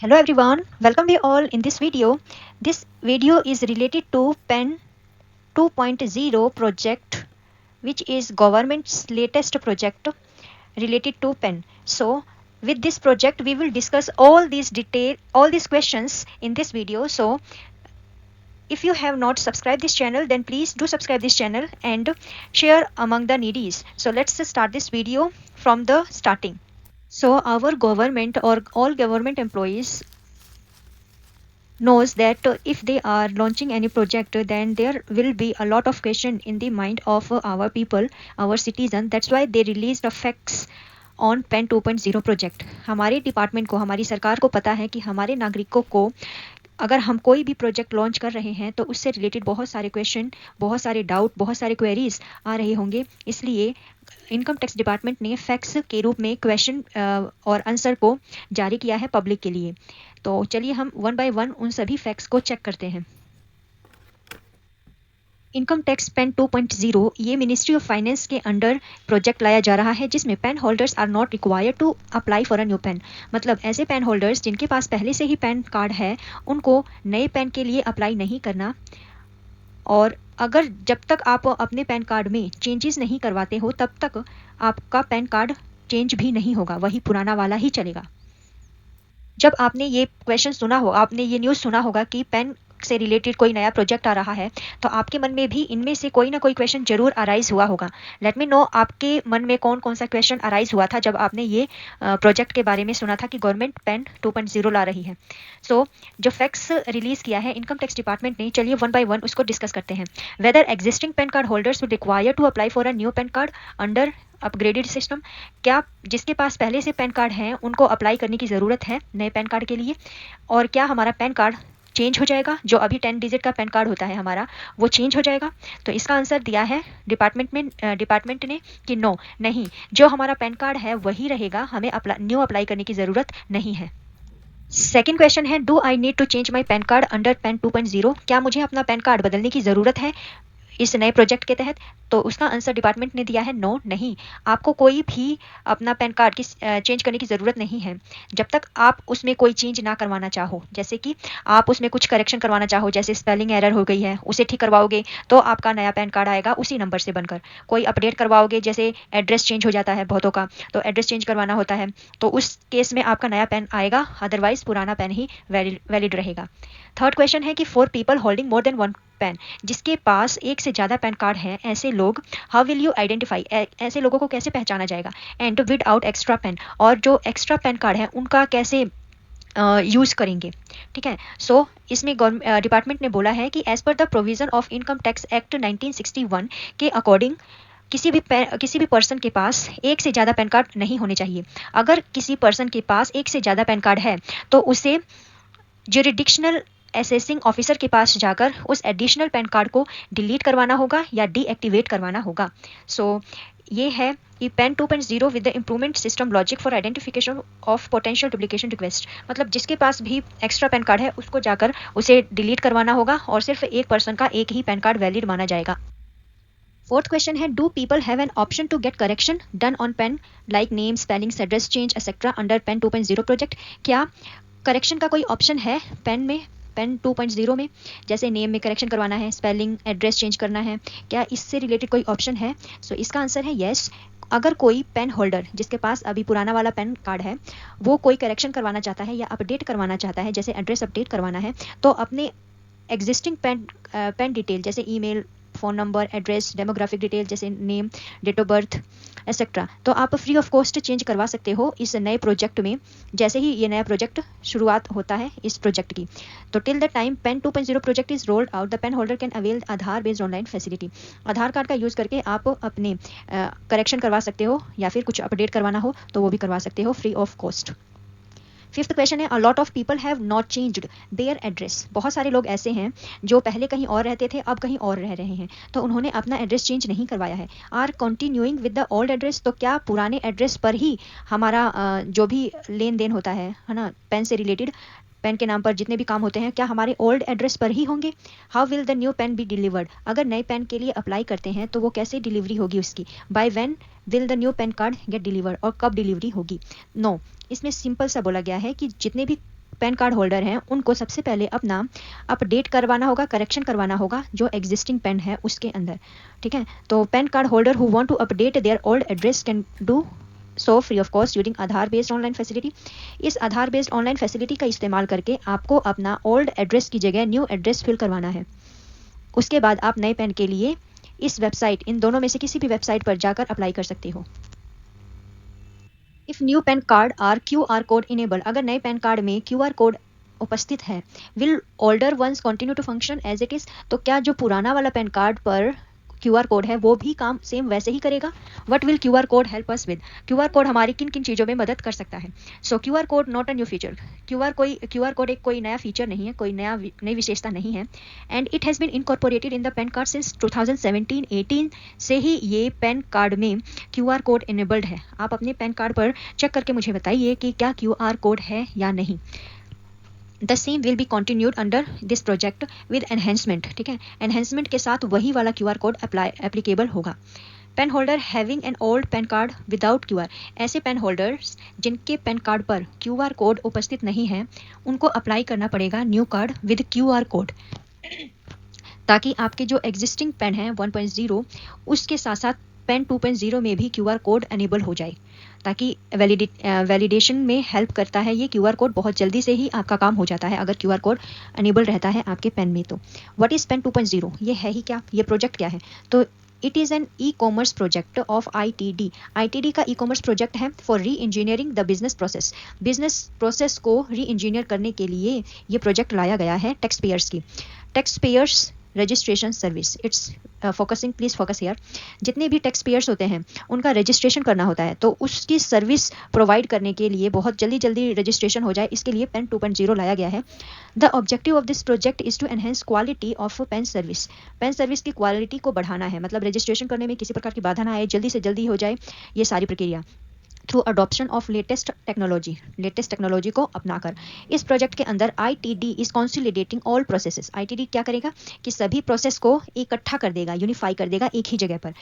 Hello everyone, welcome you all in this video. This video is related to PEN 2.0 project, which is government's latest project related to PEN. So with this project we will discuss all these questions in this video. So if you have not subscribed this channel, then please do subscribe this channel and share among the needies. So let's start this video from the starting. So our government or all government employees knows that if they are launching any project, then there will be a lot of question in the mind of our people, our citizen. That's why they released the facts on PAN 2.0 project. हमारे department को, हमारी सरकार को पता है कि हमारे नागरिकों को अगर हम कोई भी प्रोजेक्ट लॉन्च कर रहे हैं तो उससे रिलेटेड बहुत सारे क्वेश्चन, बहुत सारे डाउट, बहुत सारे क्वेरीज आ रहे होंगे. इसलिए इनकम टैक्स डिपार्टमेंट ने फैक्ट्स के रूप में क्वेश्चन और आंसर को जारी किया है पब्लिक के लिए. तो चलिए हम वन बाय वन उन सभी फैक्ट्स को चेक करते हैं. इनकम टैक्स पेन 2.0 ये मिनिस्ट्री ऑफ फाइनेंस के अंडर प्रोजेक्ट लाया जा रहा है, जिसमें PAN holders are not required to apply for a new PAN. मतलब ऐसे पेन होल्डर्स जिनके पास पहले से ही पैन कार्ड है, उनको नए पेन के लिए अप्लाई नहीं करना. और अगर जब तक आप अपने पैन कार्ड में चेंजेस नहीं करवाते हो, तब तक आपका पैन कार्ड चेंज भी नहीं होगा, वही पुराना वाला ही चलेगा. जब आपने ये क्वेश्चन सुना हो, आपने ये न्यूज़ सुना होगा कि पेन से रिलेटेड कोई नया प्रोजेक्ट आ रहा है, तो आपके मन में भी इनमें से कोई ना कोई क्वेश्चन जरूर अराइज हुआ होगा. लेट मी नो आपके मन में कौन कौन सा क्वेश्चन अराइज हुआ था जब आपने ये प्रोजेक्ट के बारे में सुना था कि गवर्नमेंट पेन 2.0 ला रही है. सो जो फैक्ट्स रिलीज किया है इनकम टैक्स डिपार्टमेंट ने, चलिए वन बाय वन उसको डिस्कस करते हैं. Whether existing PAN card holders will require to apply for a new PAN card under upgraded system. क्या जिसके पास पहले से पैन कार्ड है उनको अप्लाई करने की ज़रूरत है नए पैन कार्ड के लिए? और क्या हमारा पैन कार्ड चेंज हो जाएगा? जो अभी 10 डिजिट का पैन कार्ड होता है हमारा, वो चेंज हो जाएगा? तो इसका आंसर दिया है डिपार्टमेंट ने कि नो, नहीं, जो हमारा पैन कार्ड है वही रहेगा, हमें न्यू अप्लाई करने की ज़रूरत नहीं है. सेकेंड क्वेश्चन है, do I need to change my PAN card under PAN 2.0. क्या मुझे अपना पैन कार्ड बदलने की ज़रूरत है इस नए प्रोजेक्ट के तहत? तो उसका आंसर डिपार्टमेंट ने दिया है नो, नहीं, आपको कोई भी अपना पैन कार्ड की चेंज करने की ज़रूरत नहीं है जब तक आप उसमें कोई चेंज ना करवाना चाहो. जैसे कि आप उसमें कुछ करेक्शन करवाना चाहो, जैसे स्पेलिंग एरर हो गई है, उसे ठीक करवाओगे तो आपका नया पैन कार्ड आएगा उसी नंबर से बनकर. कोई अपडेट करवाओगे, जैसे एड्रेस चेंज हो जाता है बहुतों का, तो एड्रेस चेंज करवाना होता है, तो उस केस में आपका नया पैन आएगा, अदरवाइज पुराना पैन ही वैलिड रहेगा. थर्ड क्वेश्चन है कि for people holding more than one pan, जिसके पास एक से ज़्यादा पैन कार्ड हैं, ऐसे लोग, हाउ विल यू आइडेंटिफाई, ऐसे लोगों को कैसे पहचाना जाएगा? And without extra PAN, और जो एक्स्ट्रा पैन कार्ड है उनका कैसे यूज़ करेंगे? ठीक है. सो इसमें डिपार्टमेंट ने बोला है कि एज पर the provision of income tax act 1961 के अकॉर्डिंग किसी भी पर्सन के पास एक से ज़्यादा पैन कार्ड नहीं होने चाहिए. अगर किसी पर्सन के पास एक से ज़्यादा पैन कार्ड है तो उसे ज्यूरिडिक्शनल असेसिंग ऑफिसर के पास जाकर उस एडिशनल पैन कार्ड को डिलीट करवाना होगा या डीएक्टिवेट करवाना होगा. सो ये है कि PAN 2.0 with the improvement system logic for identification of potential duplication request. मतलब जिसके पास भी एक्स्ट्रा पैन कार्ड है उसको जाकर उसे डिलीट करवाना होगा और सिर्फ एक पर्सन का एक ही पैन कार्ड वैलिड माना जाएगा. फोर्थ क्वेश्चन है, do people have an option to get correction done on PAN like name, spelling, address change etcetera under PAN 2.0 project. क्या करेक्शन का कोई ऑप्शन है पेन 2.0 में? जैसे नेम में करेक्शन करवाना है, स्पेलिंग, एड्रेस चेंज करना है, क्या इससे रिलेटेड कोई ऑप्शन है? सो इसका आंसर है येस. अगर कोई पेन होल्डर जिसके पास अभी पुराना वाला पेन कार्ड है, वो कोई करेक्शन करवाना चाहता है या अपडेट करवाना चाहता है, जैसे एड्रेस अपडेट करवाना है, तो अपने एग्जिस्टिंग पेन डिटेल जैसे email, phone number, address, demographic detail जैसे name, date of birth etcetera, तो आप फ्री ऑफ कॉस्ट चेंज करवा सकते हो इस नए प्रोजेक्ट में, जैसे ही ये नया प्रोजेक्ट शुरुआत होता है इस प्रोजेक्ट की. तो till the time PAN 2.0 project is rolled out, the PAN holder can avail Aadhaar based online facility. Aadhaar card का यूज़ करके आप अपने करेक्शन करवा सकते हो या फिर कुछ अपडेट करवाना हो तो वो भी करवा सकते हो free of cost. Fifth question है, a lot of people have not changed their address. बहुत सारे लोग ऐसे हैं जो पहले कहीं और रहते थे, अब कहीं और रह रहे हैं, तो उन्होंने अपना एड्रेस चेंज नहीं करवाया है. Are continuing with the old address. तो क्या पुराने एड्रेस पर ही हमारा जो भी लेन देन होता है ना, पेन से रिलेटेड, पेन के नाम पर जितने भी काम होते हैं, क्या हमारे ओल्ड एड्रेस पर ही होंगे? How will the new PAN be delivered. अगर नए पेन के लिए अप्लाई करते हैं तो वो कैसे डिलीवरी होगी उसकी? By when will the new PAN card get delivered, और कब डिलीवरी होगी? नो, इसमें सिंपल सा बोला गया है कि जितने भी पैन कार्ड होल्डर हैं उनको सबसे पहले अपना अपडेट करवाना होगा, करेक्शन करवाना होगा जो एग्जिस्टिंग पेन है उसके अंदर, ठीक है। तो PAN card holder who want to update their old address can do so free of cost using Aadhaar based online facility. इस आधार बेस्ड ऑनलाइन फैसिलिटी का इस्तेमाल करके आपको अपना ओल्ड एड्रेस की जगह न्यू एड्रेस फिल करवाना है। उसके बाद आप नए पैन के लिए इस वेबसाइट, इन दोनों में से किसी भी वेबसाइट पर जाकर अप्लाई कर सकते हो। If new PAN card are QR code enable, अगर नए पैन कार्ड में QR कोड उपस्थित है, will older ones continue to function as it is, तो क्या जो पुराना वाला पैन कार्ड पर QR कोड है वो भी काम सेम वैसे ही करेगा। What will QR code help us with, QR code हमारी किन किन चीज़ों में मदद कर सकता है। So QR code not a new feature, QR code एक कोई नया फीचर नहीं है, कोई नई विशेषता नहीं है। And it has been incorporated in the PAN card since 2017-18 से ही ये पैन कार्ड में QR कोड इनेबल्ड है। आप अपने पैन कार्ड पर चेक करके मुझे बताइए कि क्या QR कोड है या नहीं। The same will be continued under this project with enhancement, ठीक है। एनहेंसमेंट के साथ वही वाला QR कोड एप्लीकेबल होगा। PAN holder having an old PAN card without QR, ऐसे पेन होल्डर्स जिनके पेन कार्ड पर QR कोड उपस्थित नहीं है उनको अप्लाई करना पड़ेगा new card with QR code, ताकि आपके जो एग्जिस्टिंग पेन है 1.0 उसके साथ साथ पेन 2.0 में भी QR कोड अनेबल हो जाए, ताकि वैलिडेशन में हेल्प करता है ये QR कोड। बहुत जल्दी से ही आपका काम हो जाता है अगर QR कोड अनेबल रहता है आपके पेन में। तो व्हाट इज़ पेन 2.0, ये है ही क्या, ये प्रोजेक्ट क्या है। तो it is an e-commerce project of ITD। ITD का ई-कॉमर्स प्रोजेक्ट है for reengineering the business process. Business process को री इंजीनियर करने के लिए ये प्रोजेक्ट लाया गया है टैक्स पेयर्स की। Tax payers registration service, it's focusing, please focus here. जितने भी टैक्स पेयर्स होते हैं उनका रजिस्ट्रेशन करना होता है, तो उसकी सर्विस प्रोवाइड करने के लिए बहुत जल्दी जल्दी रजिस्ट्रेशन हो जाए, इसके लिए पेन 2.0 लाया गया है। The objective of this project is to enhance quality of PAN service. PAN service की क्वालिटी को बढ़ाना है, मतलब रजिस्ट्रेशन करने में किसी प्रकार की बाधा ना आए, जल्दी से जल्दी हो जाए ये सारी प्रक्रिया through adoption of latest technology को अपनाकर। इस प्रोजेक्ट के अंदर ITD is consolidating all processes. ITD क्या करेगा कि सभी प्रोसेस को इकट्ठा कर देगा, यूनिफाई कर देगा एक ही जगह पर।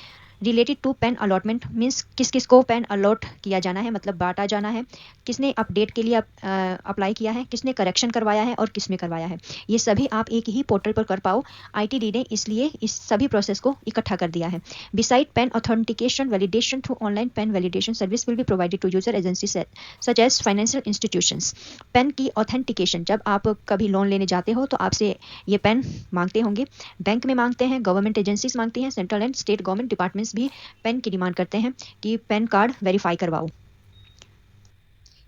Related to PAN allotment means किस किस को पेन अलॉट किया जाना है, मतलब बांटा जाना है, किसने अपडेट के लिए अप्लाई किया है, किसने करेक्शन करवाया है और किसने करवाया है, ये सभी आप एक ही पोर्टल पर कर पाओ। ITD ने इसलिए इस सभी प्रोसेस को इकट्ठा कर दिया है। Beside PAN authentication validation through online PAN validation service will be provided to user agency such as financial institutions. PAN की ऑथेंटिकेशन, जब आप कभी लोन लेने जाते हो तो आपसे ये पेन मांगते होंगे, बैंक में मांगते हैं, गवर्नमेंट एजेंसीज मांगती हैं, central and state government departments भी पेन की डिमांड करते हैं कि पेन कार्ड वेरीफाई करवाओ।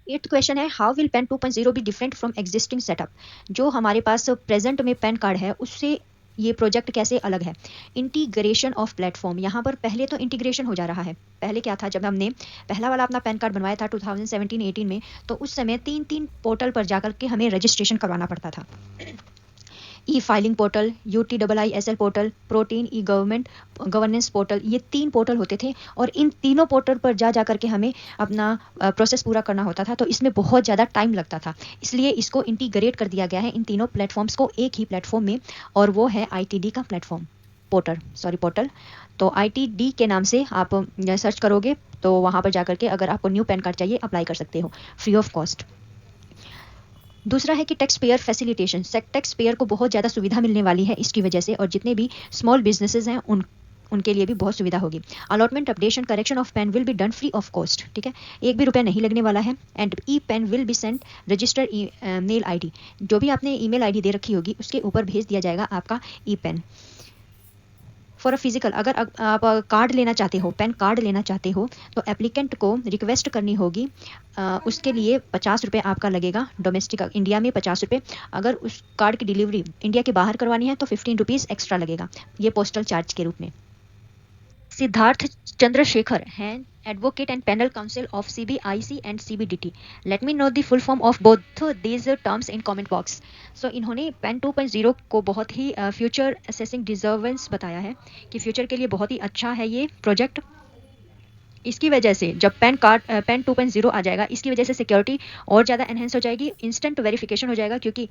8th क्वेश्चन है, how will PAN 2.0 be different from existing setup. जो हमारे पास प्रेजेंट में पेन कार्ड है उससे ये प्रोजेक्ट कैसे अलग है। इंटीग्रेशन ऑफ प्लेटफॉर्म, यहाँ पर पहले तो इंटीग्रेशन हो जा रहा है। पहले क्या था, जब हमने पहला वाला अपना पैन कार्ड बनवाया था 2017-18 में, तो उस समय 3 पोर्टल पर जाकर के हमें रजिस्ट्रेशन करवाना पड़ता था। ई filing portal, UTIISL portal, protein e governance portal, ये 3 पोर्टल होते थे और इन तीनों पोर्टल पर जा कर के हमें अपना प्रोसेस पूरा करना होता था, तो इसमें बहुत ज़्यादा टाइम लगता था। इसलिए इसको इंटीग्रेट कर दिया गया है इन तीनों प्लेटफॉर्म्स को एक ही प्लेटफॉर्म में, और वो है ITD का प्लेटफॉर्म पोर्टल। तो ITD के नाम से आप सर्च करोगे तो वहाँ पर जाकर के अगर आपको न्यू पैन कार्ड चाहिए अप्लाई कर सकते हो फ्री ऑफ कॉस्ट। दूसरा है कि tax payer facilitation, tax payer को बहुत ज़्यादा सुविधा मिलने वाली है इसकी वजह से, और जितने भी स्मॉल बिजनेसेस हैं उनके लिए भी बहुत सुविधा होगी। Allotment updation correction of PAN will be done free of cost, ठीक है, एक भी रुपया नहीं लगने वाला है। And e PAN will be sent register mail ID, जो भी आपने email ID दे रखी होगी उसके ऊपर भेज दिया जाएगा आपका ई पेन। फॉर अ फिजिकल, अगर आप कार्ड लेना चाहते हो, पेन कार्ड लेना चाहते हो, तो एप्लीकेंट को रिक्वेस्ट करनी होगी। उसके लिए 50 रुपये आपका लगेगा, डोमेस्टिक इंडिया में 50 रुपये। अगर उस कार्ड की डिलीवरी इंडिया के बाहर करवानी है तो 15 रुपीज़ एक्स्ट्रा लगेगा, ये पोस्टल चार्ज के रूप में। सिद्धार्थ चंद्रशेखर हैं advocate and panel council of CBIC and CBDT। Let me know the full form of both these terms in comment box. So इन्होंने पेन 2.0 को बहुत ही फ्यूचर असेसिंग डिजर्वेंस बताया है कि फ्यूचर के लिए बहुत ही अच्छा है ये प्रोजेक्ट। इसकी वजह से जब पेन 2.0 आ जाएगा, इसकी वजह से सिक्योरिटी और ज़्यादा एनहेंस हो जाएगी, इंस्टेंट वेरिफिकेशन हो जाएगा क्योंकि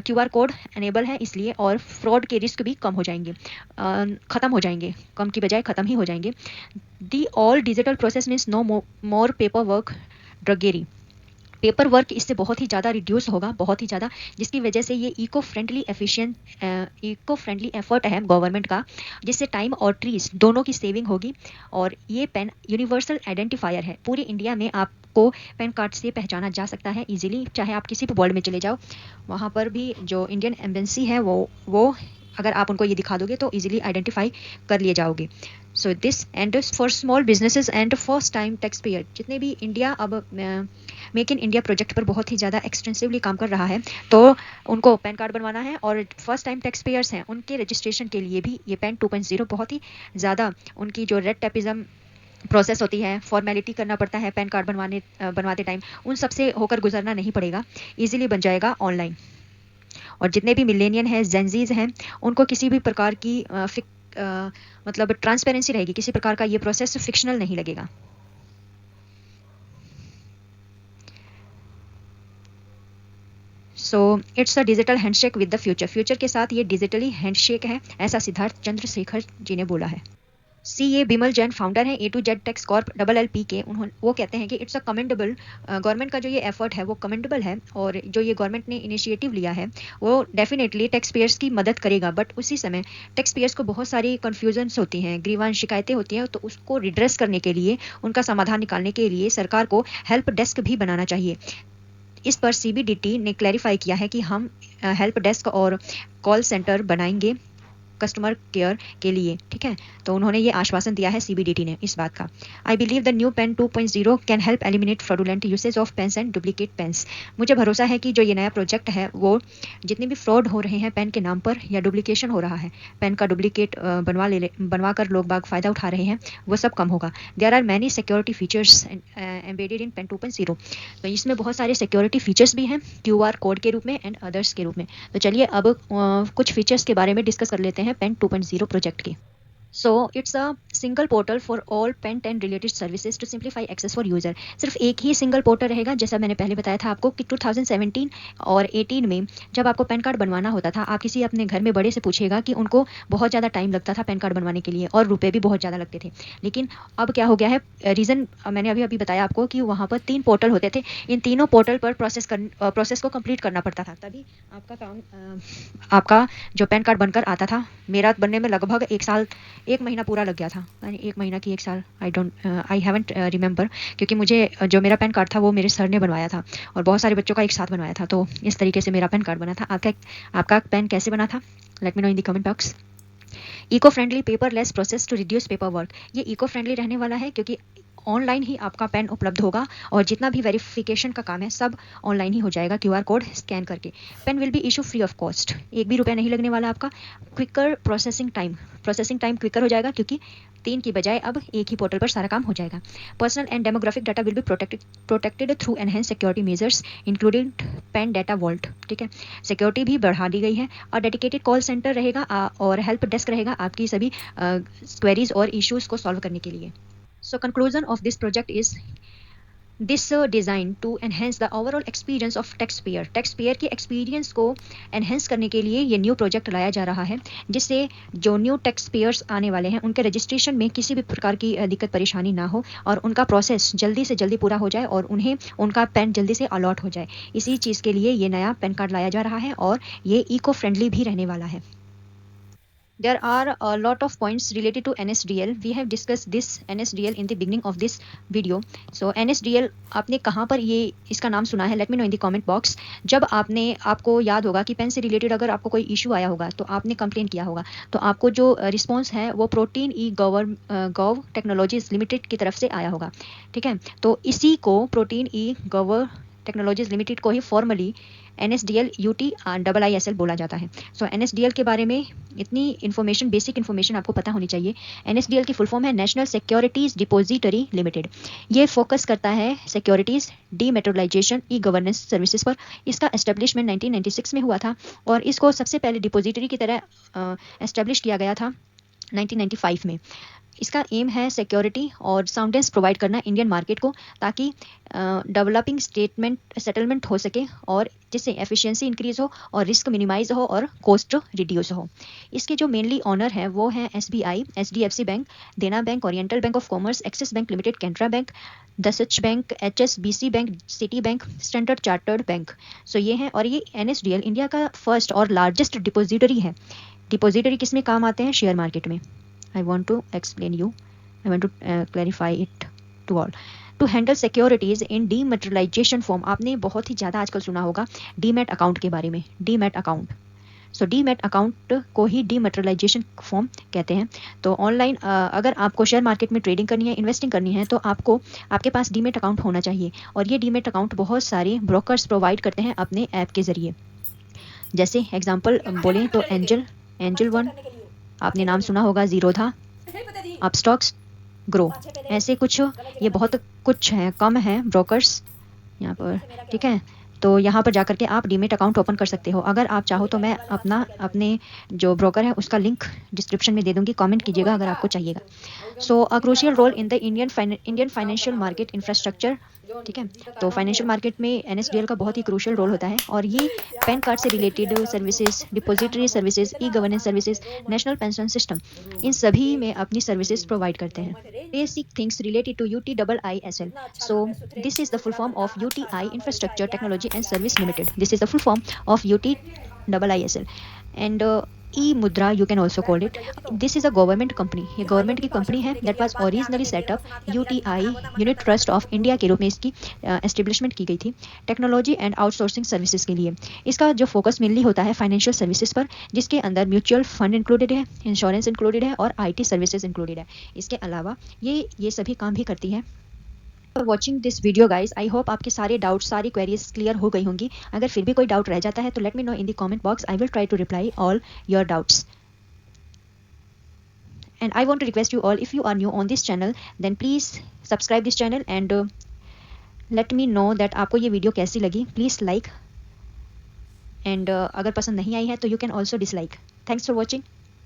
QR कोड अनेबल है इसलिए, और फ्रॉड के रिस्क भी कम हो जाएंगे, ख़त्म हो जाएंगे, कम की बजाय ख़त्म ही हो जाएंगे। The all digital process means no more paper work drudgery. Paper work इससे बहुत ही ज़्यादा रिड्यूस होगा, बहुत ही ज़्यादा, जिसकी वजह से ये इको फ्रेंडली एफर्ट है गवर्नमेंट का, जिससे टाइम और ट्रीज दोनों की सेविंग होगी। और ये पेन यूनिवर्सल आइडेंटिफायर है, पूरे इंडिया में आपको पेन कार्ड से पहचाना जा सकता है इजीली, चाहे आप किसी भी वर्ल्ड में चले जाओ, वहाँ पर भी जो इंडियन एम्बेसी है वो अगर आप उनको ये दिखा दोगे तो इजीली आइडेंटिफाई कर लिए जाओगे। So this and for small businesses and first time tax payer, जितने भी इंडिया अब मेक इन इंडिया प्रोजेक्ट पर बहुत ही ज़्यादा एक्सटेंसिवली काम कर रहा है, तो उनको पैन कार्ड बनवाना है, और फर्स्ट टाइम टैक्स पेयर्स हैं उनके रजिस्ट्रेशन के लिए भी ये पैन 2.0 बहुत ही ज़्यादा, उनकी जो रेड टेपिज्म प्रोसेस होती है, फॉर्मेलिटी करना पड़ता है पैन कार्ड बनवाते टाइम, उन सब से होकर गुजरना नहीं पड़ेगा, इजीली बन जाएगा ऑनलाइन। और जितने भी मिलेनियन हैं, जेंजीज हैं, उनको किसी भी प्रकार की मतलब ट्रांसपेरेंसी रहेगी, किसी प्रकार का ये प्रोसेस फिक्शनल नहीं लगेगा। सो it's a digital handshake with the future, future के साथ ये डिजिटली हैंडशेक है, ऐसा सिद्धार्थ चंद्रशेखर जी ने बोला है। सीए बिमल जैन फाउंडर हैं A to Z tax corp LLP के, उन्होंने वो कहते हैं कि इट्स अ कमेंडेबल, गवर्नमेंट का जो ये एफर्ट है वो कमेंडेबल है, और जो ये गवर्नमेंट ने इनिशिएटिव लिया है वो डेफिनेटली टैक्स पेयर्स की मदद करेगा, बट उसी समय टैक्स पेयर्स को बहुत सारी कन्फ्यूजन्स होती हैं, ग्रीवान शिकायतें होती हैं, तो उसको रिड्रेस करने के लिए, उनका समाधान निकालने के लिए सरकार को हेल्प डेस्क भी बनाना चाहिए। इस पर CBDT ने क्लैरिफाई किया है कि हम हेल्प डेस्क और कॉल सेंटर बनाएंगे कस्टमर केयर के लिए, ठीक है। तो उन्होंने ये आश्वासन दिया है CBDT ने इस बात का। I believe the new PAN 2.0 can help eliminate fraudulent usage of PANs and duplicate PANs. मुझे भरोसा है कि जो ये नया प्रोजेक्ट है वो जितने भी फ्रॉड हो रहे हैं पेन के नाम पर, या डुप्लीकेशन हो रहा है, पेन का डुप्लीकेट बनवा कर लोग बाग फायदा उठा रहे हैं, वो सब कम होगा। There are many security features embedded in PAN 2.0, तो इसमें बहुत सारे सिक्योरिटी फीचर्स भी हैं QR कोड के रूप में एंड अदर्स के रूप में। तो चलिए अब कुछ फीचर्स के बारे में डिस्कस कर लेते हैं पेन 2.0 प्रोजेक्ट के। So it's a single portal for all PAN and related services to simplify access for user. सिर्फ एक ही सिंगल पोर्टल रहेगा, जैसा मैंने पहले बताया था आपको कि 2017 और 18 में जब आपको पैन कार्ड बनवाना होता था, आप किसी अपने घर में बड़े से पूछेगा कि उनको बहुत ज़्यादा टाइम लगता था पैन कार्ड बनवाने के लिए, और रुपए भी बहुत ज़्यादा लगते थे। लेकिन अब क्या हो गया है, रीज़न मैंने अभी अभी बताया आपको कि वहाँ पर 3 पोर्टल होते थे, इन तीनों पोर्टल पर प्रोसेस को कंप्लीट करना पड़ता था, तभी आपका काम आपका जो पैन कार्ड बनकर आता था। मेरा बनने में लगभग 1 महीना पूरा लग गया था, यानी 1 महीना की 1 साल, आई हैवंट रिमेंबर, क्योंकि मुझे जो मेरा पैन कार्ड था वो मेरे सर ने बनवाया था, और बहुत सारे बच्चों का एक साथ बनवाया था, तो इस तरीके से मेरा पैन कार्ड बना था। आपका पैन कैसे बना था? Let me know in the comment box. Eco friendly paperless process to reduce paper work, ये इको फ्रेंडली रहने वाला है क्योंकि ऑनलाइन ही आपका पेन उपलब्ध होगा, और जितना भी वेरिफिकेशन का काम है सब ऑनलाइन ही हो जाएगा QR कोड स्कैन करके। PAN will be issue free of cost, एक भी रुपया नहीं लगने वाला आपका। क्विकर प्रोसेसिंग टाइम क्विकर हो जाएगा, क्योंकि 3 की बजाय अब एक ही पोर्टल पर सारा काम हो जाएगा। Personal and demographic data will be protected through enhance security measures including PAN data vault, ठीक है। सिक्योरिटी भी बढ़ा दी गई है, और डेडिकेटेड कॉल सेंटर रहेगा और हेल्प डेस्क रहेगा आपकी सभी क्वेरीज और इश्यूज को सॉल्व करने के लिए। So conclusion of this project is this designed to enhance the overall experience of taxpayer। taxpayer के experience को enhance करने के लिए ये न्यू प्रोजेक्ट लाया जा रहा है, जिससे जो न्यू टैक्स पेयर्स आने वाले हैं उनके रजिस्ट्रेशन में किसी भी प्रकार की दिक्कत परेशानी ना हो, और उनका प्रोसेस जल्दी से जल्दी पूरा हो जाए, और उन्हें उनका पेन जल्दी से अलॉट हो जाए। इसी चीज़ के लिए ये नया पेन कार्ड लाया जा रहा है, और ये इको फ्रेंडली भी रहने वाला है। There are a lot of points related to NSDL. We have discussed this NSDL in the beginning of this video. So NSDL आपने कहाँ पर ये इसका नाम सुना है? Let me know in the comment box. जब आपको याद होगा कि पेन से रिलेटेड अगर आपको कोई इशू आया होगा तो आपने कंप्लेन किया होगा, तो आपको जो रिस्पॉन्स है वो प्रोटीन गव टेक्नोलॉजीज लिमिटेड की तरफ से आया होगा, ठीक है। तो इसी को प्रोटीन गव टेक्नोलॉजीज लिमिटेड को ही फॉर्मली NSDL UTIISL बोला जाता है। सो NSDL के बारे में इतनी इन्फॉर्मेशन, बेसिक इन्फॉर्मेशन आपको पता होनी चाहिए। NSDL की फुल फॉर्म है नेशनल सिक्योरिटीज डिपोजिटरी लिमिटेड। ये फोकस करता है सिक्योरिटीज डीमेटेरियलाइजेशन गवर्नेंस सर्विसेज पर। इसका एस्टेब्लिशमेंट 1996 में हुआ था, और इसको सबसे पहले डिपोजिटरी की तरह एस्टेब्लिश किया गया था 1995 में। इसका एम है सिक्योरिटी और साउंडनेस प्रोवाइड करना इंडियन मार्केट को, ताकि डेवलपिंग सेटलमेंट हो सके और जिससे एफिशिएंसी इंक्रीज हो और रिस्क मिनिमाइज हो और कॉस्ट रिड्यूस हो। इसके जो मेनली ऑनर है वो है SBI, HDFC Bank, Dena Bank, Oriental Bank of Commerce, Axis Bank Limited, Canara Bank, Deutsche Bank, HSBC Bank, Citi Bank, Standard Chartered Bank. So ये है, और ये NSDL इंडिया का फर्स्ट और लार्जेस्ट डिपोजिटरी है। डिपोजिटरी किस में काम आते हैं? शेयर मार्केट में। I want to explain you. I want to clarify it to all. To handle securities in dematerialization form. आपने बहुत ही ज़्यादा आजकल सुना होगा डीमैट अकाउंट के बारे में, डीमैट अकाउंट। सो डीमैट अकाउंट को ही डीमेटेरियलाइजेशन फॉर्म कहते हैं। तो ऑनलाइन अगर आपको शेयर मार्केट में ट्रेडिंग करनी है, इन्वेस्टिंग करनी है, तो आपको आपके पास डीमैट अकाउंट होना चाहिए। और ये डीमैट अकाउंट बहुत सारे ब्रोकर्स प्रोवाइड करते हैं अपने ऐप के ज़रिए। जैसे एग्जाम्पल बोलें तो एंजल वन, आपने नाम सुना होगा, जीरोधा, अपस्टॉक्स, ग्रो, ऐसे कुछ, ये बहुत कुछ है, कम है ब्रोकर्स यहाँ पर, ठीक है। तो यहाँ पर जाकर के आप डीमेट अकाउंट ओपन कर सकते हो। अगर आप चाहो तो मैं अपने जो ब्रोकर है उसका लिंक डिस्क्रिप्शन में दे दूँगी, कमेंट कीजिएगा अगर आपको चाहिएगा। So a crucial role in the Indian financial market infrastructure, ठीक है। तो फाइनेंशियल मार्केट में NSDL का बहुत ही क्रूशियल रोल होता है, और ये पैन कार्ड से related services, depository services, e-governance services, national pension system, इन सभी में अपनी सर्विसेज प्रोवाइड करते हैं। Basic things related to UTIISL. So this is the full form of UTI Infrastructure Technology and Service Limited. This is the full form of UTIISL. And e-Mudra you can also call it. This is a government company. ये government की company है that was originally set up UTI unit trust of India के रूप में इसकी establishment की गई थी टेक्नोलॉजी एंड आउटसोर्सिंग सर्विसेज के लिए। इसका जो फोकस मेनली होता है फाइनेंशियल सर्विसेज पर, जिसके अंदर म्यूचुअल फंड इंक्लूडेड है, इंश्योरेंस इंक्लूडेड है और IT सर्विसेज इंक्लूडेड है। इसके अलावा ये सभी काम भी करती है। For watching this video guys, I hope आपके सारे डाउट्स, सारी क्वेरीज क्लियर हो गई होंगी। अगर फिर भी कोई डाउट रह जाता है तो let me know in the comment box, I will try to reply all your doubts. And I want to request you all, if you are new on this channel, then please subscribe this channel and let me know that आपको ये video कैसी लगी। Please like, and अगर पसंद नहीं आई है तो you can also dislike. Thanks for watching.